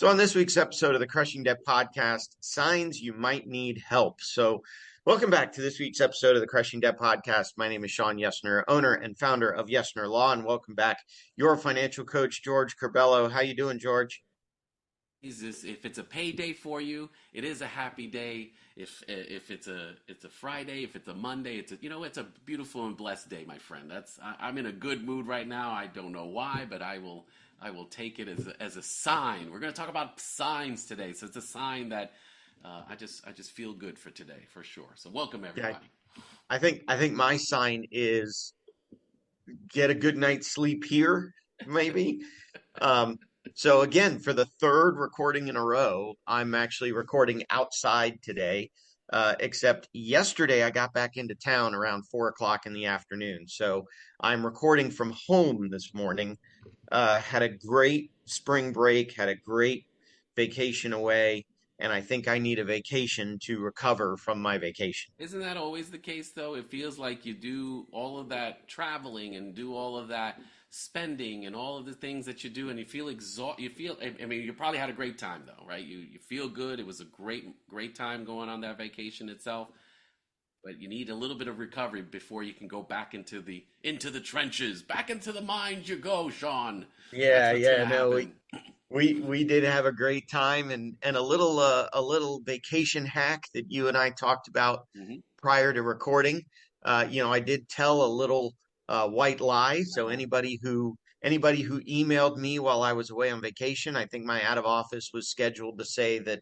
So, on this week's episode of the Crushing Debt Podcast, signs you might need help. So, welcome back to this week's episode of the Crushing Debt Podcast. My name is Shawn Yesner, owner and founder of Yesner Law, and welcome back your financial coach, George Curbelo. How you doing, George? If it's a payday for you, it is a happy day. If it's a Friday, if it's a Monday, it's a beautiful and blessed day, my friend. I'm in a good mood right now. I don't know why, but I will take it as a sign. We're going to talk about signs today, so it's a sign that I just feel good for today for sure. So welcome Yeah, everybody. I think my sign is get a good night's sleep here, maybe. Um, so again, for the third recording in a row, I'm actually recording outside today. Except yesterday I got back into town around 4 o'clock in the afternoon. So I'm recording from home this morning. Had a great spring break, had a great vacation away, and I think I need a vacation to recover from my vacation. Isn't that always the case, though? It feels like you do all of that traveling and do all of that spending and all of the things that you do, and you feel exhausted. You feel, I mean, you probably had a great time, though, right? You feel good. It was a great time going on that vacation itself, but you need a little bit of recovery before you can go back into the trenches, back into the mines you go, Shawn. That's Yeah, what's yeah, gonna no, happen. we did have a great time and a little vacation hack that you and I talked about Hmm. prior to recording. I did tell a little white lie. So anybody who emailed me while I was away on vacation, I think my out of office was scheduled to say that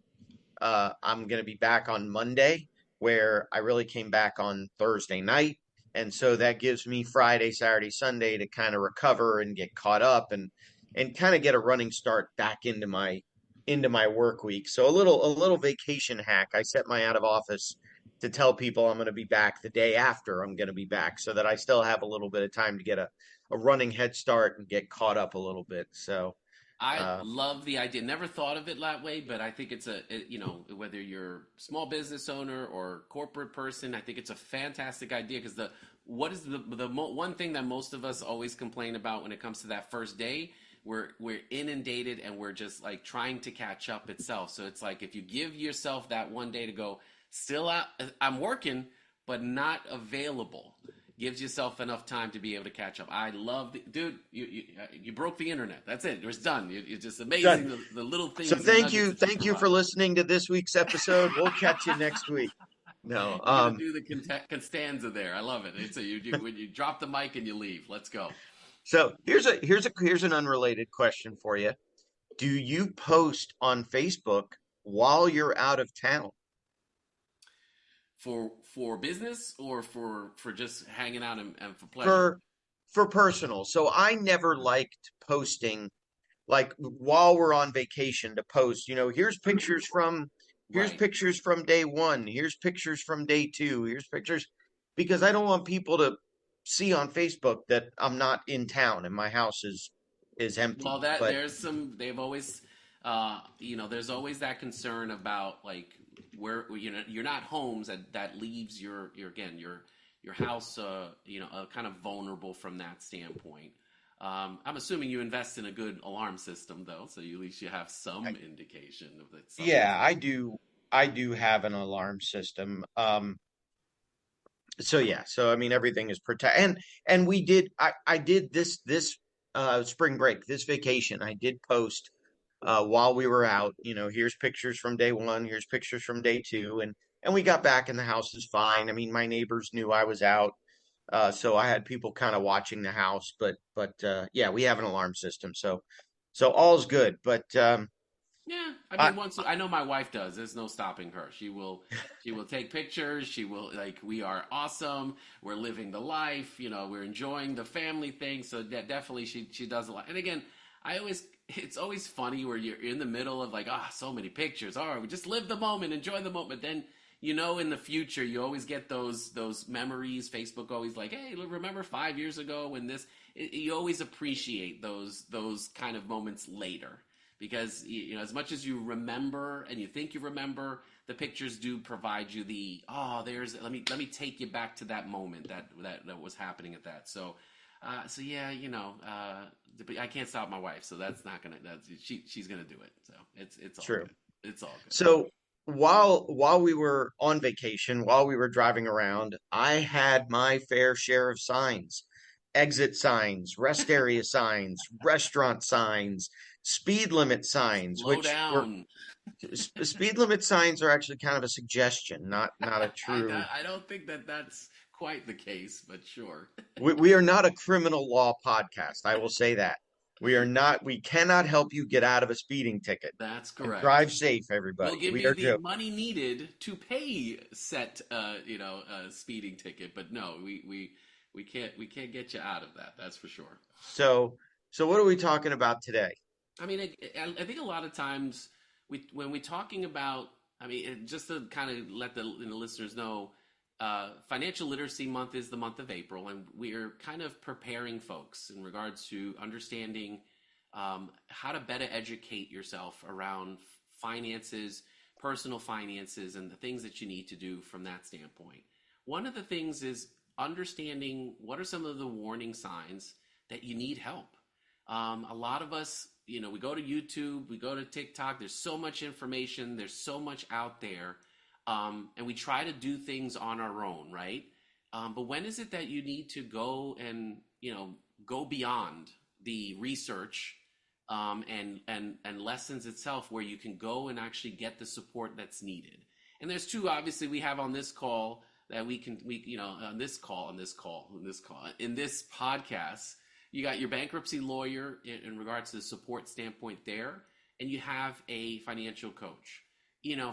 I'm going to be back on Monday, where I really came back on Thursday night. And so that gives me Friday, Saturday, Sunday to kind of recover and get caught up and kind of get a running start back into my work week. So a little vacation hack. I set my out of office to tell people I'm going to be back the day after I'm going to be back so that I still have a little bit of time to get a running head start and get caught up a little bit. So I uh, love the idea. Never thought of it that way, but I think whether you're small business owner or corporate person, I think it's a fantastic idea because what is one thing that most of us always complain about when it comes to that first day? We're inundated and we're just like trying to catch up itself. So it's like if you give yourself that one day to go, still out, I'm working, but not available, gives yourself enough time to be able to catch up. I love dude. You broke the internet. That's it. It's done. It's just amazing done. the little So things and thank nuggets you, that you thank you for provide. listening to this week's episode. We'll catch you next week. No, You're gonna do the constanza there. I love it. It's when you drop the mic and you leave. Let's go. so here's an unrelated question for you. Do you post on Facebook while you're out of town For business or for just hanging out and for pleasure. for for personal? So I never liked posting like while we're on vacation to post, here's Right. pictures from day one, here's pictures from day two, here's pictures because I don't want people to see on Facebook that I'm not in town and my house is Well, empty. that But there's some. They've always, there's always that concern about like where you're not homes that leaves your house, kind of vulnerable from that standpoint. I'm assuming you invest in a good alarm system though, so at least you have some indication of that yeah, something's. I do have an alarm system. So yeah, so I mean everything is protect and I did this spring break, this vacation. I did post while we were out, here's pictures from day one, here's pictures from day two, and we got back and the house is fine. I mean, my neighbors knew I was out, so I had people kind of watching the house, but yeah, we have an alarm system, so all's good. But Yeah, I I mean, once I know my wife does, there's no stopping her. She will take pictures. She will like, we are awesome. We're living the life. We're enjoying the family thing. So definitely, she does a lot. And again, it's always funny where you're in the middle of like, so many pictures. All right, we just live the moment, enjoy the moment. Then in the future, you always get those memories. Facebook always like, hey, remember 5 years ago when this? You always appreciate those kind of moments later because as much as you remember and you think you remember, the pictures do provide you there's let me take you back to that moment that was happening at that. So So yeah, but I can't stop my wife, so that's not gonna. She's gonna do it. So it's all True. good. It's all good. So while we were on vacation, while we were driving around, I had my fair share of signs, exit signs, rest area signs, restaurant signs, speed limit signs, Slow which were down. speed limit signs are actually kind of a suggestion, not a true. I don't think that that's quite the case, but sure. We are not a criminal law podcast. I will say that. We are not, we cannot help you get out of a speeding ticket. That's And correct. drive safe, We'll everybody. give We you are the joking. money needed to pay set, speeding ticket, but no, we can't get you out of that. That's for sure. So, so what are we talking about today? I mean, I think a lot of times when we're talking about, I mean, just to kind of let the listeners know, Financial Literacy Month is the month of April, and we're kind of preparing folks in regards to understanding how to better educate yourself around finances, personal finances, and the things that you need to do from that standpoint. One of the things is understanding what are some of the warning signs that you need help. A lot of us, we go to YouTube, we go to TikTok. There's so much information. There's so much out there, and we try to do things on our own, right? But when is it that you need to go and go beyond the research and lessons itself, where you can go and actually get the support that's needed? And there's two, obviously, we have on this call that in this podcast, you got your bankruptcy lawyer in regards to the support standpoint there, and you have a financial coach.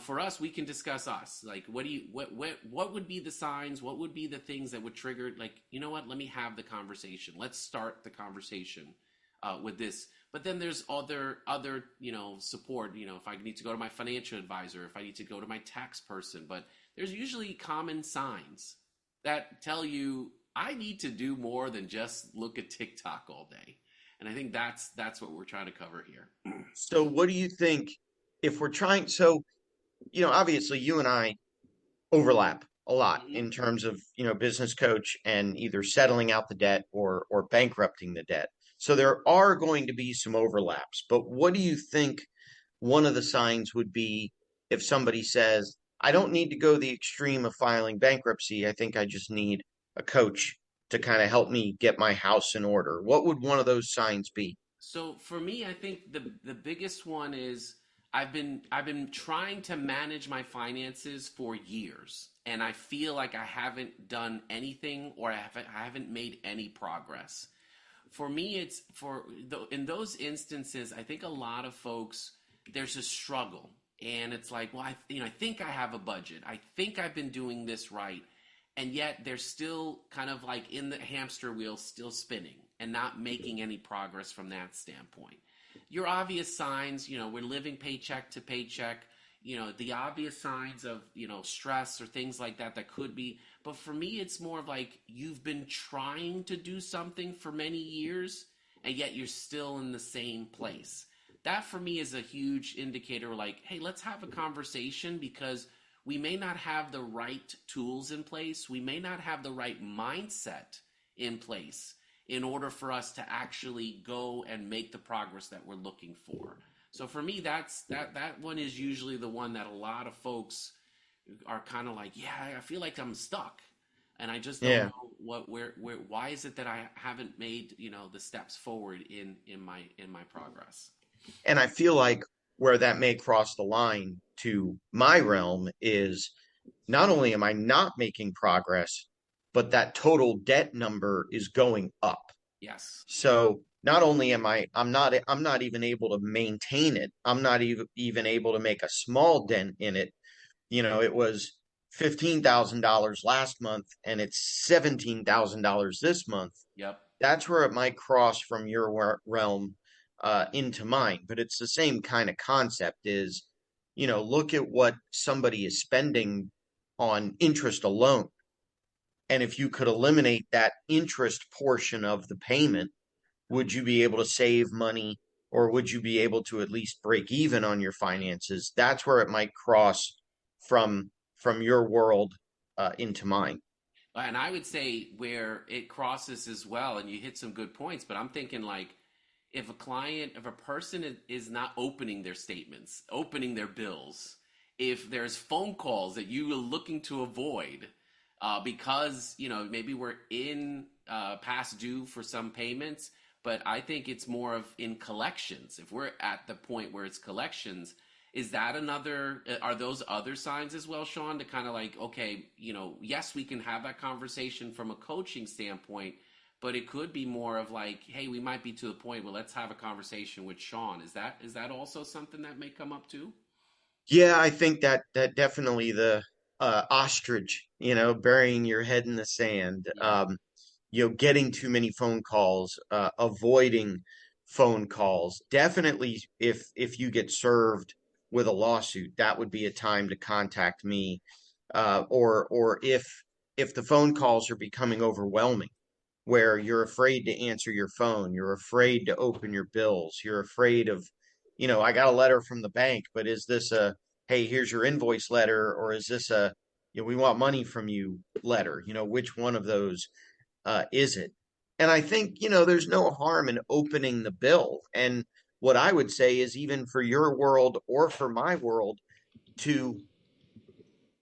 For us, we can discuss us. Like, what would be the signs? What would be the things that would trigger? Like, you know what? Let me have the conversation. Let's start the conversation with this. But then there's other support. If I need to go to my financial advisor, if I need to go to my tax person, but there's usually common signs that tell you I need to do more than just look at TikTok all day. And I think that's what we're trying to cover here. So, what do you think if we're trying? So, obviously, you and I overlap a lot Mhm. in terms of, business coach and either settling out the debt or bankrupting the debt. So there are going to be some overlaps. But what do you think one of the signs would be if somebody says, I don't need to go the extreme of filing bankruptcy. I think I just need a coach to kind of help me get my house in order. What would one of those signs be? So for me, I think the biggest one is I've been trying to manage my finances for years, and I feel like I haven't done anything, or I haven't made any progress. For me, it's in those instances, I think a lot of folks, there's a struggle, and it's like, well, I think I have a budget, I think I've been doing this right, and yet they're still kind of like in the hamster wheel, still spinning and not making any progress from that standpoint. Your obvious signs, we're living paycheck to paycheck. The obvious signs of stress or things like that could be. But for me, it's more of like you've been trying to do something for many years, and yet you're still in the same place. That for me is a huge indicator, like, hey, let's have a conversation, because we may not have the right tools in place, we may not have the right mindset in place in order for us to actually go and make the progress that we're looking for. So for me, that one is usually the one that a lot of folks are kind of like, yeah, I feel like I'm stuck, and I just don't Yeah. know why is it that I haven't made the steps forward in my progress. And I feel like where that may cross the line to my realm is not only am I not making progress, but that total debt number is going up. Yes. So not only I'm not even able to maintain it. I'm not even able to make a small dent in it. It was $15,000 last month and it's $17,000 this month. Yep. That's where it might cross from your realm into mine. But it's the same kind of concept is, look at what somebody is spending on interest alone. And if you could eliminate that interest portion of the payment, would you be able to save money or would you be able to at least break even on your finances? That's where it might cross from your world into mine. And I would say where it crosses as well, and you hit some good points, but I'm thinking like if a person is not opening their statements, opening their bills, if there's phone calls that you are looking to avoid because, maybe we're in past due for some payments, but I think it's more of in collections. If we're at the point where it's collections, is that another, are those other signs as well, Shawn, to kind of like, okay, yes, we can have that conversation from a coaching standpoint, but it could be more of like, hey, we might be to the point where let's have a conversation with Shawn. Is that also something that may come up too? Yeah, I think that definitely the ostrich, burying your head in the sand, Yeah. getting too many phone calls, avoiding phone calls. Definitely, if you get served with a lawsuit, that would be a time to contact me. Or if the phone calls are becoming overwhelming, where you're afraid to answer your phone, you're afraid to open your bills, you're afraid of, I got a letter from the bank, but is this a, hey, here's your invoice letter, or is this a, we want money from you letter? Which one of those is it? And I think, there's no harm in opening the bill. And what I would say is, even for your world or for my world, to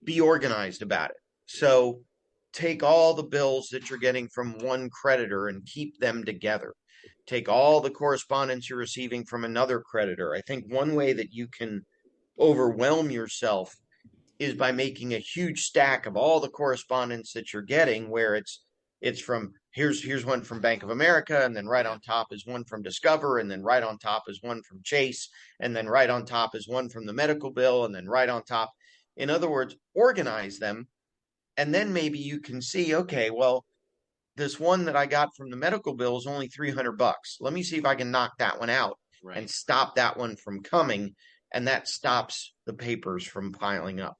be organized about it. So take all the bills that you're getting from one creditor and keep them together. Take all the correspondence you're receiving from another creditor. I think one way that you can overwhelm yourself is by making a huge stack of all the correspondence that you're getting, where it's from, here's one from Bank of America, and then right Yeah. on top is one from Discover, and then right on top is one from Chase, and then right on top is one from the medical bill, and then right on top. In other words, organize them, and then maybe you can see, okay, well, this one that I got from the medical bill is only $300. Let me see if I can knock that one out and Right. stop that one from coming, and that stops the papers from piling up.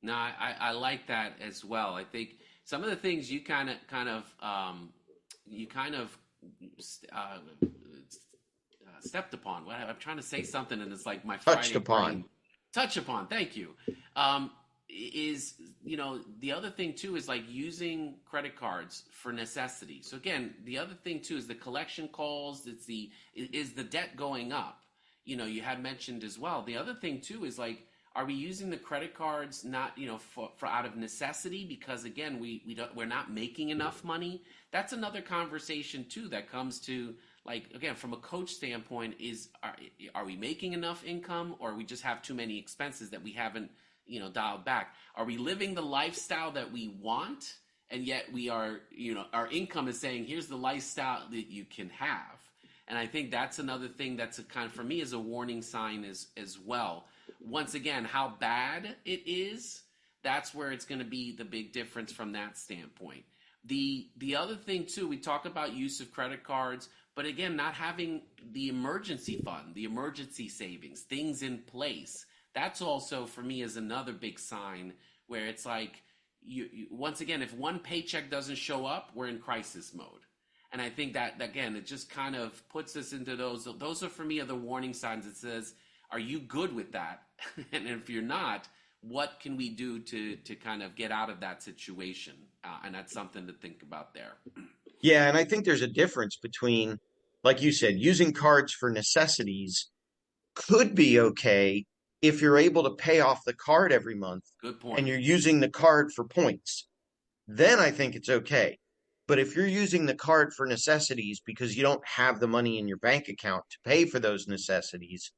No, I like that as well. I think some of the things you kind of stepped upon. I'm trying to say something, and it's like my Touched Friday brain upon. touch upon. Thank you. Um, is the other thing too is like using credit cards for necessity. So again, the other thing too is the collection calls. Is the debt going up? You had mentioned as well. The other thing too is like, are we using the credit cards not for out of necessity, because again we're not making enough money? That's another conversation too that comes to, like, again, from a coach standpoint, are we making enough income, or we just have too many expenses that we haven't dialed back? Are we living the lifestyle that we want, and yet we are, our income is saying here's the lifestyle that you can have? And I think that's another thing that's a kind of, for me, is a warning sign as well. Once again, how bad it is, that's where it's going to be the big difference from that standpoint. The other thing too, we talk about use of credit cards, but again, not having the emergency fund, the emergency savings, things in place. That's also, for me, is another big sign where it's like, once again, if one paycheck doesn't show up, we're in crisis mode. And I think that, again, it just kind of puts us into those. Those are, for me, are the warning signs. It says, are you good with that? And if you're not, what can we do to kind of get out of that situation? And that's something to think about there. Yeah, and I think there's a difference between, like you said, using cards for necessities could be okay if you're able to pay off the card every month Good and point. you're using the card for points. Then I think it's okay. But if you're using the card for necessities because you don't have the money in your bank account to pay for those necessities,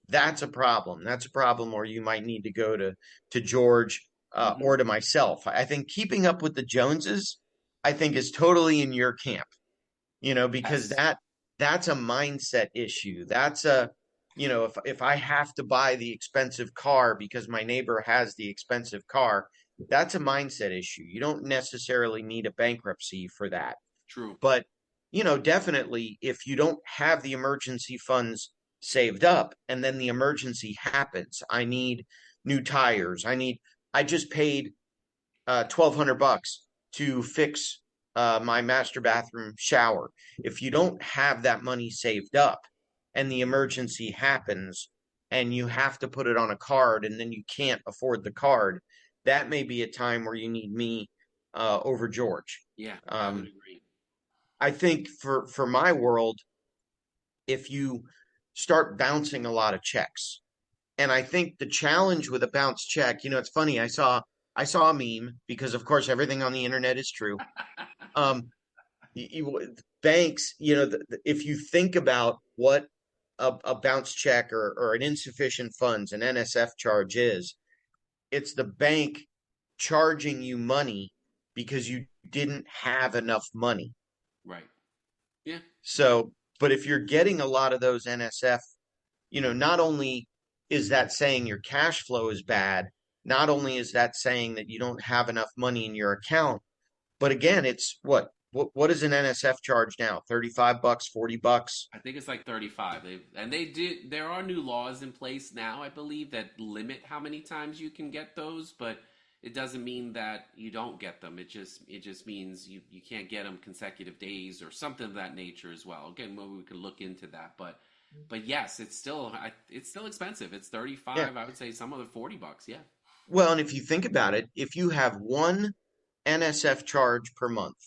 that's a problem. That's a problem where you might need to go to George, Hmm. or to myself. I think keeping up with the Joneses, I think, is totally in your camp, because Yes. that's a mindset issue. That's a, if I have to buy the expensive car because my neighbor has the expensive car, that's a mindset issue. You don't necessarily need a bankruptcy for that. True. But, definitely, if you don't have the emergency funds saved up and then the emergency happens, I need new tires. I just paid 1,200 bucks to fix my master bathroom shower. If you don't have that money saved up and the emergency happens and you have to put it on a card and then you can't afford the card, that may be a time where you need me over George. Yeah, I would Um, agree. I think for my world, if you start bouncing a lot of checks, and I think the challenge with a bounce check, it's funny. I saw a meme because of course everything on the internet is true. Um, Banks, if you think about what a bounce check or an insufficient funds, an NSF charge is, it's the bank charging you money because you didn't have enough money. Right. Yeah. So, but if you're getting a lot of those NSF, not only is that saying your cash flow is bad, not only is that saying that you don't have enough money in your account, but again, it's what is an NSF charge now? 35 bucks, 40 bucks? I think it's like 35. They did. There are new laws in place now, I believe, that limit how many times you can get those, but it doesn't mean that you don't get them. It just means you can't get them consecutive days or something of that nature as well. Again, maybe we could look into that, but yes, it's still expensive. It's Yeah. 35. I would say some of the $40. Yeah. Well, and if you think about it, if you have one NSF charge per month,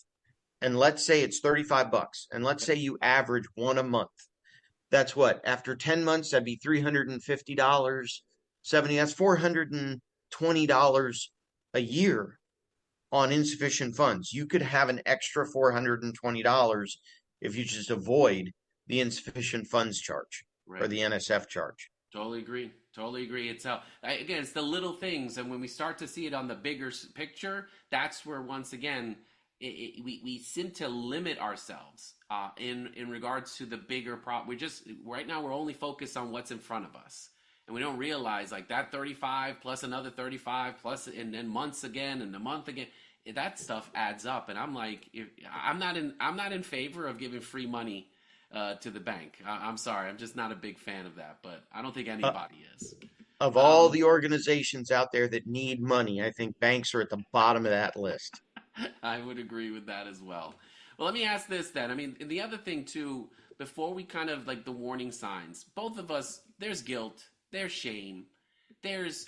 and let's say it's 35 bucks, and let's say you average one a month, that's what, after 10 months, that'd be $350, 70, that's $420 a year on insufficient funds. You could have an extra $420 if you just avoid the insufficient funds charge or Right. the NSF charge. Totally agree. Totally agree. Again, it's the little things, and when we start to see it on the bigger picture, that's where once again we seem to limit ourselves in regards to the bigger problem. We just right now we're only focused on what's in front of us, and we don't realize like that 35 plus another 35 plus, and then months again, and the month again. That stuff adds up, and I'm like, I'm not in favor of giving free money to the bank. I'm sorry, I'm just not a big fan of that, but I don't think Uh, anybody is. of all Um, the organizations out there that need money, I think banks are at the bottom of that list. I would agree with that as well. Well, let me ask this then. I mean, the other thing too, before we kind of like the warning signs, both of us, there's guilt, there's shame, there's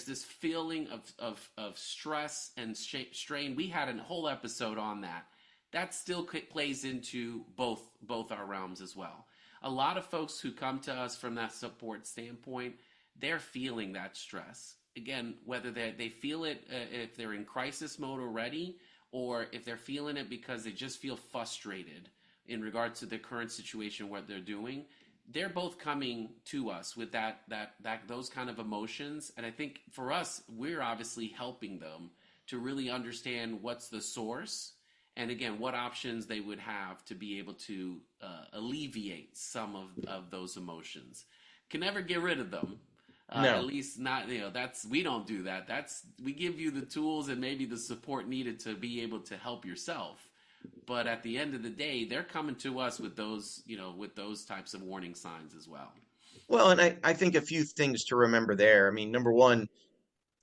this feeling of stress and strain. We had a whole episode on that. That still plays into both our realms as well. A lot of folks who come to us from that support standpoint, they're feeling that stress. Again, whether they feel it if they're in crisis mode already, or if they're feeling it because they just feel frustrated in regards to the current situation, what they're doing, they're both coming to us with that those kind of emotions. And I think for us, we're obviously helping them to really understand what's the source, and again, what options they would have to be able to alleviate some of those emotions. Can never get rid of them. At No. least not, that's, we don't do that. We give you the tools and maybe the support needed to be able to help yourself. But at the end of the day, they're coming to us with those types of warning signs as well. Well, and I think a few things to remember there. I mean, number one,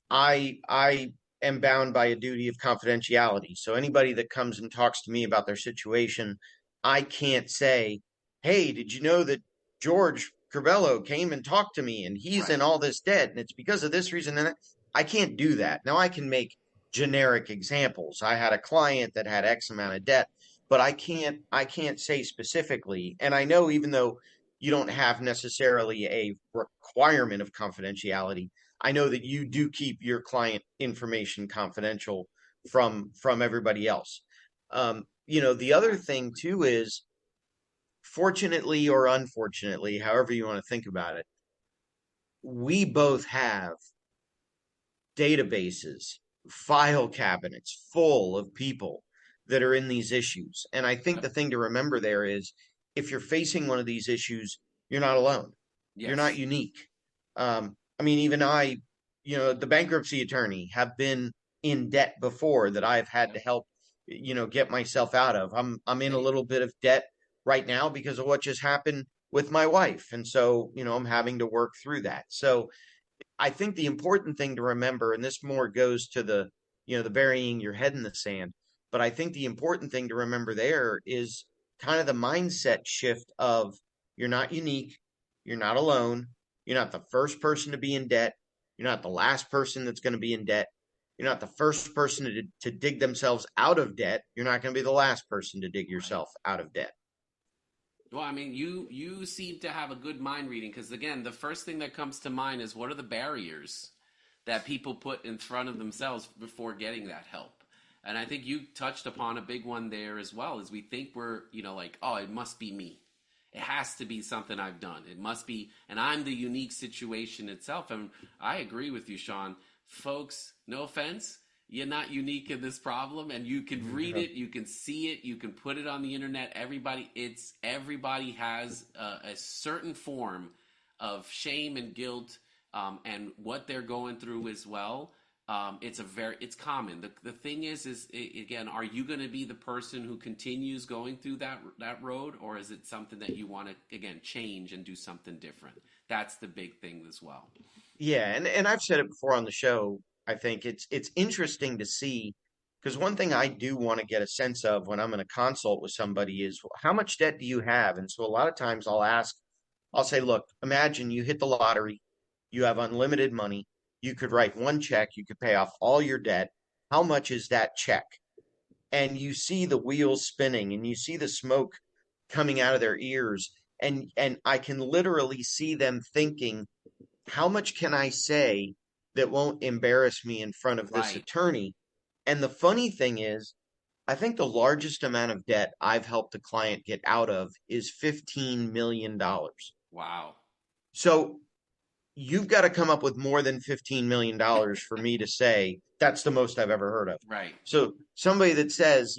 I am bound by a duty of confidentiality. So anybody that comes and talks to me about their situation, I can't say, "Hey, did you know that George Crivello came and talked to me and he's in Right. all this debt and it's because of this reason and that." I can't do that. Now I can make generic examples. I had a client that had X amount of debt, but I can't say specifically. And I know even though you don't have necessarily a requirement of confidentiality, I know that you do keep your client information confidential from everybody else. The other thing Absolutely. too is, fortunately or unfortunately, however you want to think about it, we both have databases, file cabinets full of people that are in these issues. And I think Yep. the thing to remember there is, if you're facing one of these issues, you're not alone. You're not Yes. unique. I mean, even I, the bankruptcy attorney, have been in debt before that I've had to Yep. help, get myself out of. I'm in a Same. little bit of debt right now because of what just happened with my wife. And so, I'm having to work through that. So I think the important thing to remember, and this more goes to the burying your head in the sand, but I think the important thing to remember there is kind of the mindset shift of, you're not unique, you're not alone, you're not the first person to be in debt, you're not the last person that's going to be in debt. You're not the first person to dig themselves out of debt. You're not going to be the last person to dig Right. yourself out of debt. Well, I mean, you seem to have a good mind reading because again, the first thing that comes to mind is what are the barriers that people put in front of themselves before getting that help? And I think you touched upon a big one there as well, is we think we're, like, oh, it must be me. It has to be something I've done. It must be, and I'm the unique situation itself. And I agree with you, Shawn. Folks, no offense, you're not unique in this problem, and you can read it, you can see it, you can put it on the internet. Everybody has a certain form of shame and guilt, and what they're going through as well. It's common. The thing is again, are you going to be the person who continues going through that road, or is it something that you want to again change and do something different? That's the big thing as well. Yeah, and I've said it before on the show. I think it's interesting to see because one thing I do want to get a sense of when I'm in a consult with somebody is how much debt do you have? And so a lot of times I'll say, look, imagine you hit the lottery, you have unlimited money, you could write one check, you could pay off all your debt. How much is that check? And you see the wheels spinning and you see the smoke coming out of their ears, and I can literally see them thinking how much can I say that won't embarrass me in front of this Right. attorney? And the funny thing is, I think the largest amount of debt I've helped a client get out of is $15 million. dollars. Wow. So you've got to come up with more than $15 million dollars for me to say that's the most I've ever heard of. Right. So somebody that says,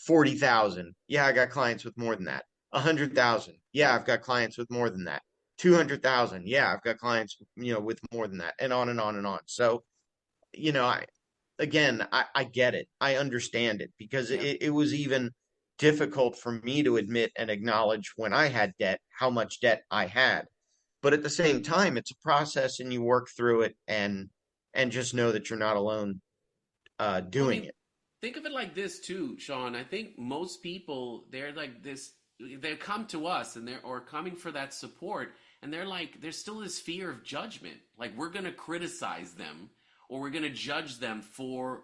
40,000, yeah, I got clients with more than that. 100,000, yeah, I've got clients with more than that. 200,000, yeah, I've got clients, with more than that, and on and on and on. So, I again, I get it. I understand it because Yep. it was even difficult for me to admit and acknowledge when I had debt, how much debt I had. But at the same time, it's a process and you work through it and just know that you're not alone Well, I doing mean, it. think of it like this too, Shawn. I think most people they're like this. They come to us and they're or coming for that support, and they're like, there's still this fear of judgment. Like we're gonna criticize them or we're gonna judge them for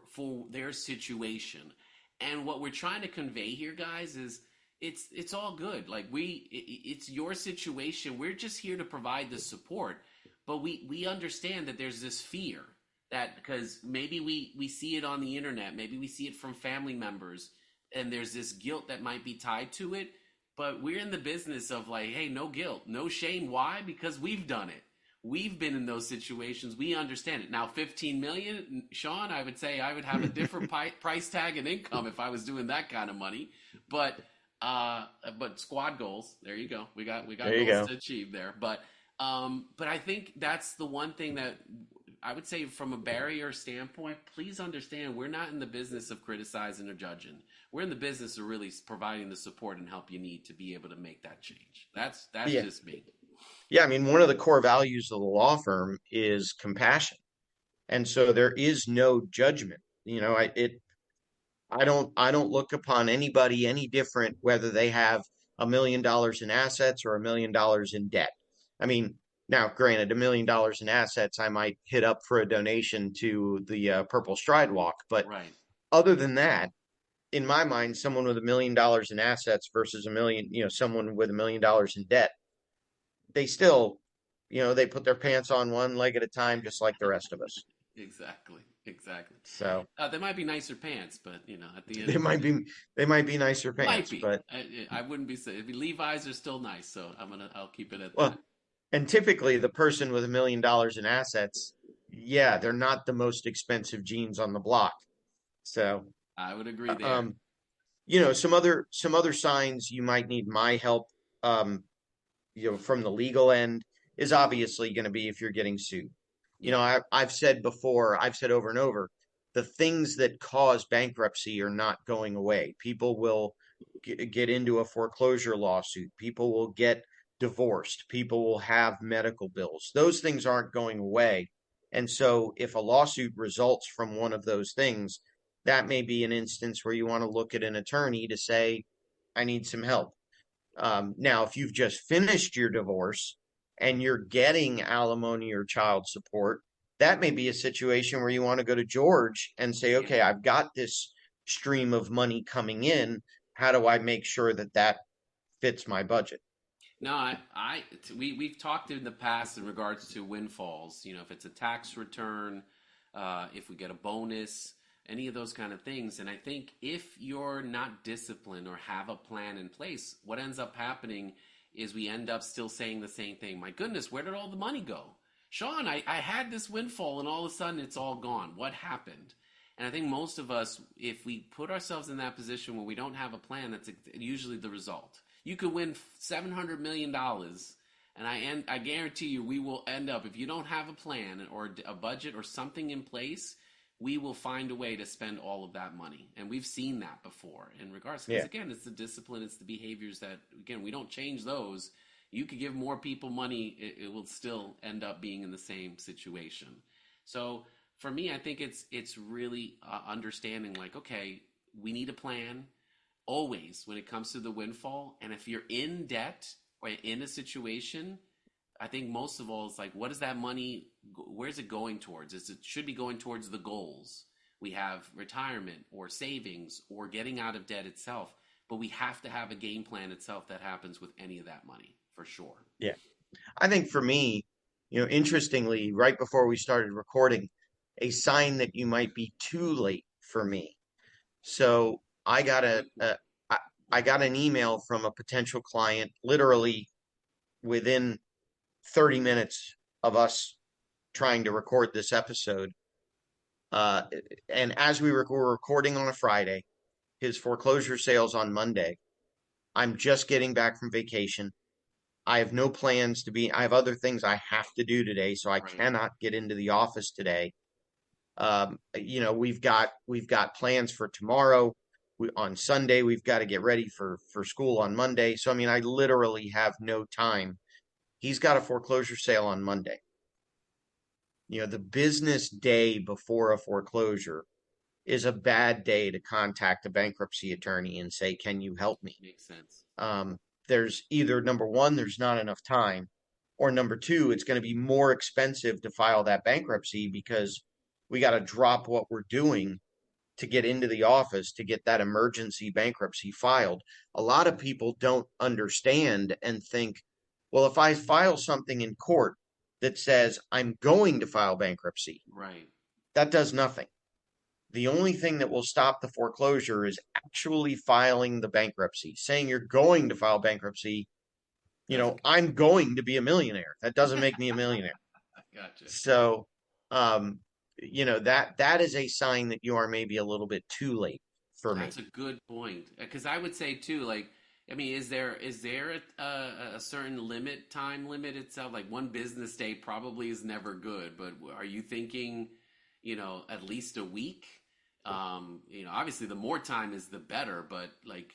their situation. And what we're trying to convey here, guys, is it's all good. Like it's your situation. We're just here to provide the support, but we understand that there's this fear that because maybe we see it on the internet, maybe we see it from family members, and there's this guilt that might be tied to it. But we're in the business of like, hey, no guilt, no shame. Why? Because we've done it. We've been in those situations. We understand it. Now, 15 million, Shawn, I would say I would have a different price tag and income if I was doing that kind of money. But squad goals. There you go. We got There you goals go. to achieve there. But I think that's the one thing that I would say from a barrier standpoint, please understand we're not in the business of criticizing or judging. We're in the business of really providing the support and help you need to be able to make that change. That's Yeah. just me. Yeah. I mean, one of the core values of the law firm is compassion. And so there is no judgment. I don't look upon anybody any different whether they have $1 million in assets or $1 million in debt. I mean, now granted, $1 million in assets, I might hit up for a donation to the Purple Stride Walk, but Right. other than that, in my mind, someone with $1 million in assets versus someone with $1 million in debt, they still, they put their pants on one leg at a time, just like the rest of us. Exactly. Exactly. So They might be nicer pants, but at the end they of the might day, be they might be nicer might pants, be. but I wouldn't be saying Levi's are still nice, so I'll keep it at that. well, and typically the person with $1 million in assets, yeah, they're not the most expensive jeans on the block. So, I would agree there. um, some other signs you might need my help, um, from the legal end is obviously going to be if you're getting sued. Yep. I've said before, I've said over and over, the things that cause bankruptcy are not going away. People will get into a foreclosure lawsuit. People will get divorced. People will have medical bills. Those things aren't going away. And so if a lawsuit results from one of those things, that may be an instance where you want to look at an attorney to say, I need some help. Now, if you've just finished your divorce and you're getting alimony or child support, that may be a situation where you want to go to George and say, Yeah. okay, I've got this stream of money coming in. How do I make sure that that fits my budget? No, we've talked in the past in regards to windfalls. You know, if it's a tax return, if we get a bonus, any of those kind of things. And I think if you're not disciplined or have a plan in place, what ends up happening is we end up still saying the same thing. My goodness, where did all the money go? Shawn, I had this windfall and all of a sudden it's all gone. What happened? And I think most of us, if we put ourselves in that position where we don't have a plan, that's usually the result. You could win $700 million, and I guarantee you, we will end up, if you don't have a plan or a budget or something in place, we will find a way to spend all of that money. And we've seen that before in regards, because Yeah. again, it's the discipline, it's the behaviors that, again, we don't change those. You could give more people money, it will still end up being in the same situation. So for me, I think it's really understanding, like, okay, we need a plan always when it comes to the windfall. And if you're in debt or in a situation, I think most of all, it's like, what is that money? Where's it going towards? It should be going towards the goals. We have retirement or savings or getting out of debt itself, but we have to have a game plan itself that happens with any of that money for sure. Yeah. I think for me, interestingly, right before we started recording, a sign that you might be too late for me. So Good point. I I got an email from a potential client literally within 30 minutes of us trying to record this episode. Uh, and as were recording on a Friday, his foreclosure sales on Monday. I'm just getting back from vacation. I have no plans to be, I have other things I have to do today, so I Right. cannot get into the office today. We've got plans for tomorrow. On Sunday, we've got to get ready for school on Monday. So I mean, I literally have no time. He's got a foreclosure sale on Monday. The business day before a foreclosure is a bad day to contact a bankruptcy attorney and say, "Can you help me?" Makes sense. Um, there's either number one, there's not enough time, or number two, it's going to be more expensive to file that bankruptcy because we got to drop what we're doing to get into the office to get that emergency bankruptcy filed. A lot of people don't understand and think, well, if I file something in court that says I'm going to file bankruptcy, Right. that does nothing. The only thing that will stop the foreclosure is actually filing the bankruptcy. Saying you're going to file bankruptcy, Doesn't. I'm going to be a millionaire. That doesn't make me a millionaire. Gotcha. So, that is a sign that you are maybe a little bit too late for me. That's a good point. Because I would say too, like, I mean, is there a certain time limit itself? Like one business day probably is never good, but are you thinking, at least a week? Obviously the more time is the better, but like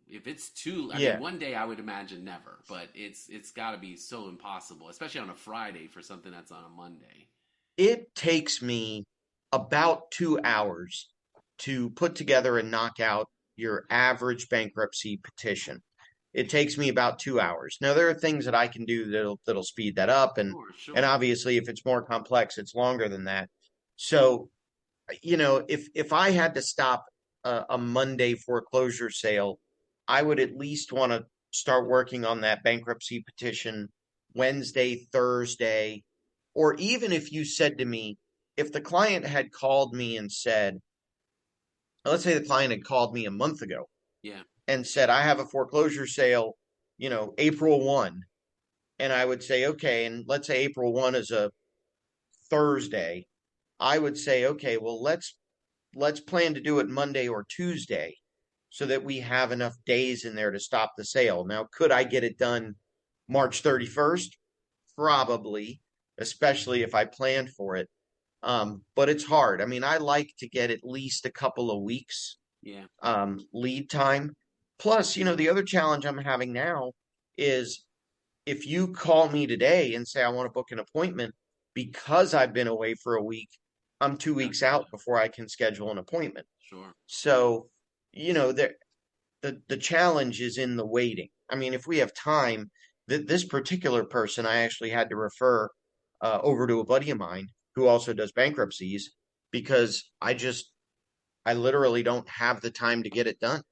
if it's I mean, Yeah, one day I would imagine never, but it's got to be so impossible, especially on a Friday for something that's on a Monday. it takes me about 2 hours to put together and knock out your average bankruptcy petition. It takes me about 2 hours. Now there are things that I can do that'll speed that up, Sure, and sure. obviously if it's more complex, it's longer than that. So, if I had to stop a Monday foreclosure sale, I would at least want to start working on that bankruptcy petition Wednesday, Thursday, or even if you said to me, if the client had called me and said, let's say the client had called me a month ago Yeah. and said, I have a foreclosure sale, April 1, and I would say, okay, and let's say April 1 is a Thursday, I would say, okay, well, let's plan to do it Monday or Tuesday so that we have enough days in there to stop the sale. Now, could I get it done March 31st? Probably, especially if I planned for it. But it's hard. I mean, I like to get at least a couple of weeks Yeah. lead time. Plus, the other challenge I'm having now is if you call me today and say I want to book an appointment because I've been away for a week, I'm two Got to weeks do out it. before I can schedule an appointment. Sure. So, the challenge is in the waiting. I mean, if we have time, this particular person I actually had to refer over to a buddy of mine. who also does bankruptcies, because I literally don't have the time to get it done.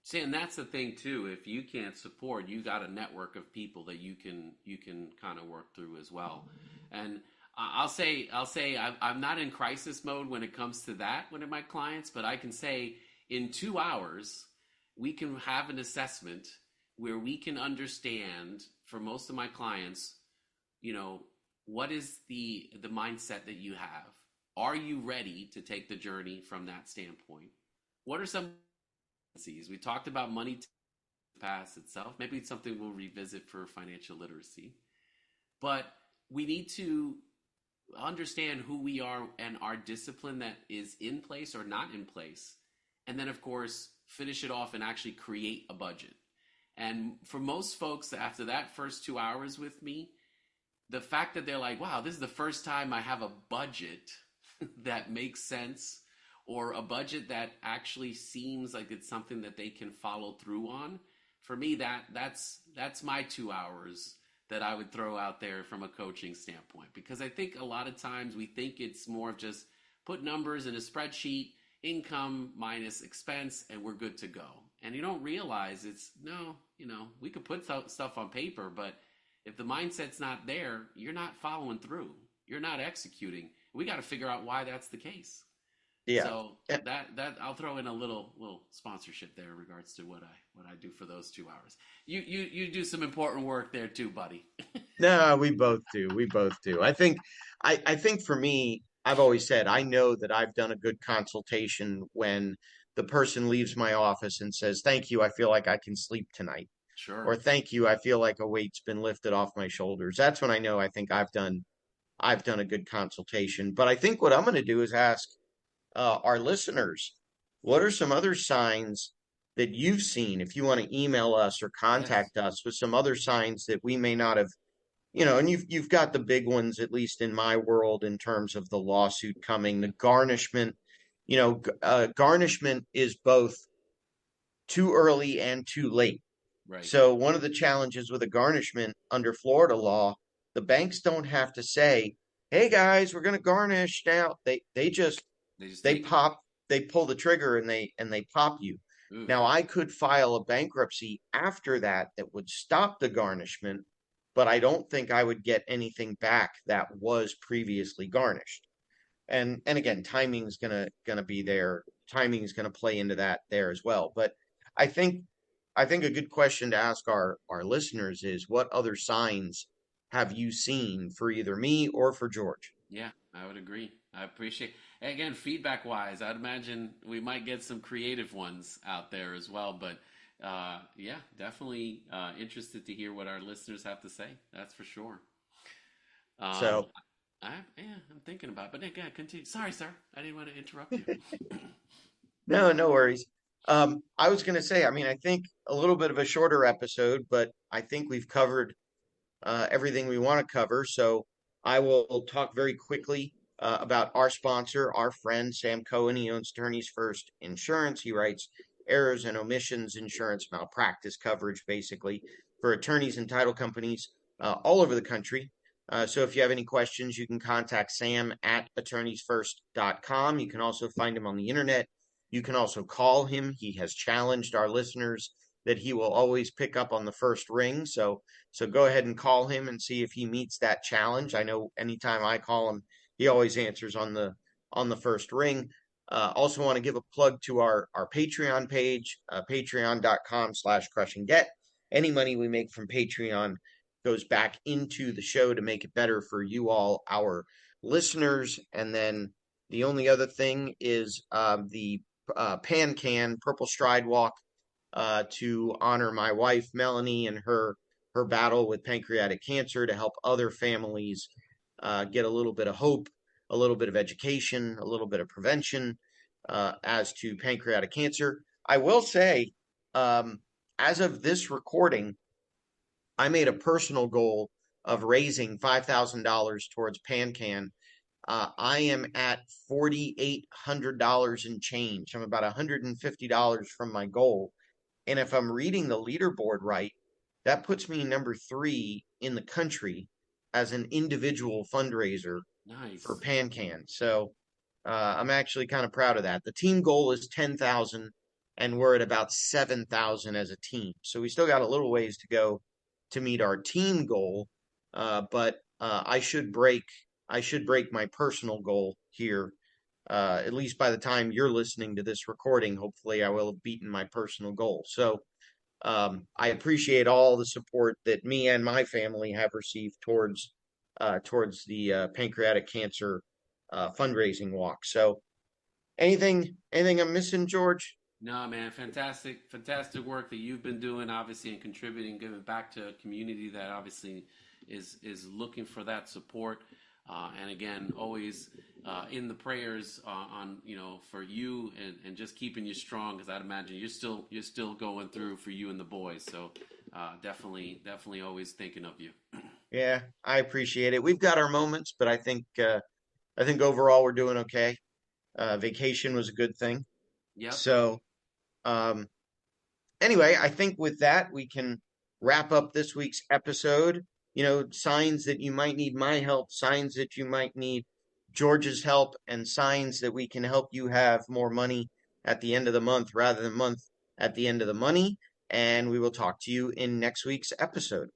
See, and that's the thing too. If you can't support, you got a network of people that you can kind of work through as well. And I'll say I'm not in crisis mode when it comes to that with my clients, but I can say in 2 hours we can have an assessment where we can understand for most of my clients, you know, what is the mindset that you have? Are you ready to take the journey from that standpoint? What are some we talked about money to pass itself. Maybe it's something we'll revisit for financial literacy. But we need to understand who we are and our discipline that is in place or not in place. And then, of course, finish it off and actually create a budget. And for most folks, after that first 2 hours with me, the fact that they're like, wow, this is the first time I have a budget that makes sense, or a budget that actually seems like it's something that they can follow through on. For me, that's my 2 hours that I would throw out there from a coaching standpoint. Because I think a lot of times we think it's more of just put numbers in a spreadsheet, income minus expense, and we're good to go. And you don't realize it's no, we could put stuff on paper, but if the mindset's not there, you're not following through. You're not executing. We got to figure out why that's the case. Yeah. So that I'll throw in a little sponsorship there in regards to what I do for those 2 hours. You do some important work there too, buddy. No, we both do. We both do. I think for me, I've always said I know that I've done a good consultation when the person leaves my office and says, "Thank you, I feel like I can sleep tonight." Sure. Or "Thank you, I feel like a weight's been lifted off my shoulders." That's when I know I think I've done a good consultation. But I think what I'm going to do is ask our listeners, what are some other signs that you've seen? If you want to email us or Yes. contact us with some other signs that we may not have, and you've got the big ones, at least in my world, in terms of the lawsuit coming, the garnishment. Garnishment is both too early and too late. Right. So one of the challenges with a garnishment under Florida law, the banks don't have to say, "Hey guys, we're going to garnish now." They just They just they take it. pop, they pull the trigger and they pop you. Oof. Now I could file a bankruptcy after that that would stop the garnishment, but I don't think I would get anything back that was previously garnished. And again, timing's gonna be there. Timing is gonna play into that there as well. But I think I think a good question to ask our listeners is, what other signs have you seen for either me or for George? Yeah, I would agree. I appreciate again feedback wise. I'd imagine we might get some creative ones out there as well. But yeah, definitely interested to hear what our listeners have to say. That's for sure. Um, So I'm thinking about it. But again, continue. Sorry, sir. I didn't want to interrupt you. no worries. I was gonna say, I mean, I think a little bit of a shorter episode, but I think we've covered everything we want to cover. So I will talk very quickly about our sponsor, our friend Sam Cohen. He owns Attorneys First Insurance. He writes errors and omissions insurance malpractice coverage, basically, for attorneys and title companies all over the country. So if you have any questions, you can contact Sam at attorneysfirst.com. You can also find him on the internet. You can also call him. He has challenged our listeners that he will always pick up on the first ring. So go ahead and call him and see if he meets that challenge. I know anytime I call him, he always answers on the first ring. Also want to give a plug to our Patreon page, patreon.com/crush and get. Any money we make from Patreon goes back into the show to make it better for you all, our listeners. And then the only other thing is the Pan Can Purple Stride Walk to honor my wife Melanie and her battle with pancreatic cancer, to help other families get a little bit of hope, a little bit of education, a little bit of prevention as to pancreatic cancer. I will say, um, as of this recording, I made a personal goal of raising $5,000 towards PanCan. I am at $4,800 and change. I'm about $150 from my goal. And if I'm reading the leaderboard right, that puts me number 3 in the country as an individual fundraiser for Nice. PanCan. So I'm actually kind of proud of that. The team goal is 10,000, and we're at about 7,000 as a team. So we still got a little ways to go to meet our team goal. But I should break my personal goal here. At least by the time you're listening to this recording, hopefully I will have beaten my personal goal. So I appreciate all the support that me and my family have received towards the pancreatic cancer fundraising walk. So anything I'm missing, George? No, man, fantastic, fantastic work that you've been doing, obviously, and contributing, giving back to a community that obviously is looking for that support. And again, always in the prayers on for you and just keeping you strong, because I'd imagine you're still going through for you and the boys. So definitely always thinking of you. Yeah, I appreciate it. We've got our moments, but I think overall we're doing okay. Vacation was a good thing. Yep. So um, anyway, I think with that, we can wrap up this week's episode. Signs that you might need my help, signs that you might need George's help, and signs that we can help you have more money at the end of the month rather than month at the end of the money. And we will talk to you in next week's episode.